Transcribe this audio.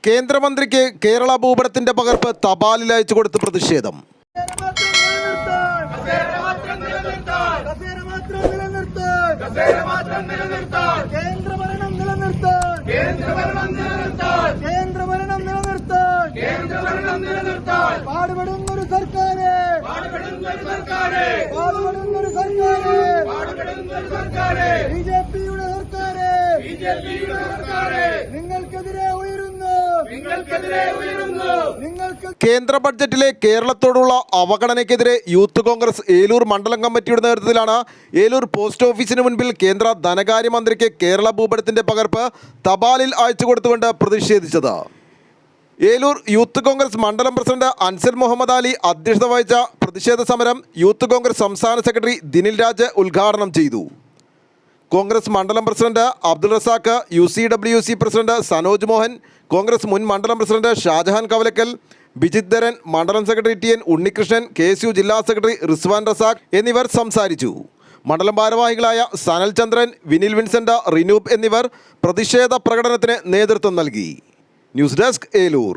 കേന്ദ്രമന്ത്രിക്ക് കേരള ഭൂപടത്തിന്റെ പകർപ്പ് തപാലിൽ അയച്ചു കൊടുത്ത് പ്രതിഷേധം. കേന്ദ്ര ബഡ്ജറ്റിലെ കേരളത്തോടുള്ള അവഗണനയ്ക്കെതിരെ യൂത്ത് കോൺഗ്രസ് ഏലൂർ മണ്ഡലം കമ്മിറ്റിയുടെ നേതൃത്വത്തിലാണ് ഏലൂർ പോസ്റ്റ് ഓഫീസിന് മുൻപിൽ കേന്ദ്ര ധനകാര്യമന്ത്രിക്ക് കേരള ഭൂപടത്തിന്റെ പകർപ്പ് തപാലിൽ അയച്ചു കൊടുത്തുകൊണ്ട് പ്രതിഷേധിച്ചത്. ഏലൂർ യൂത്ത് കോൺഗ്രസ് മണ്ഡലം പ്രസിഡന്റ് അൻസൽ മുഹമ്മദ് അലി അധ്യക്ഷത വഹിച്ച പ്രതിഷേധ സമരം യൂത്ത് കോൺഗ്രസ് സംസ്ഥാന സെക്രട്ടറി ദിനിൽ രാജ് ഉദ്ഘാടനം ചെയ്തു. കോൺഗ്രസ് മണ്ഡലം president Abdul Razak, UCWC president Sanoj Mohan, Congress മുൻ മണ്ഡലം പ്രസിഡന്റ് ഷാജഹാൻ കവലക്കൽ, ബിജിത് ധരൻ, മണ്ഡലം സെക്രട്ടറി TN ഉണ്ണികൃഷ്ണൻ, KSU ജില്ലാ സെക്രട്ടറി റിസ്വാൻ റസാഖ് എന്നിവർ സംസാരിച്ചു. മണ്ഡലം ഭാരവാഹികളായ സനൽ ചന്ദ്രൻ, വിനിൽ വിൻസെന്റ്, റിനൂപ് എന്നിവർ പ്രതിഷേധ പ്രകടനത്തിന് നേതൃത്വം നൽകി. News desk Eloor.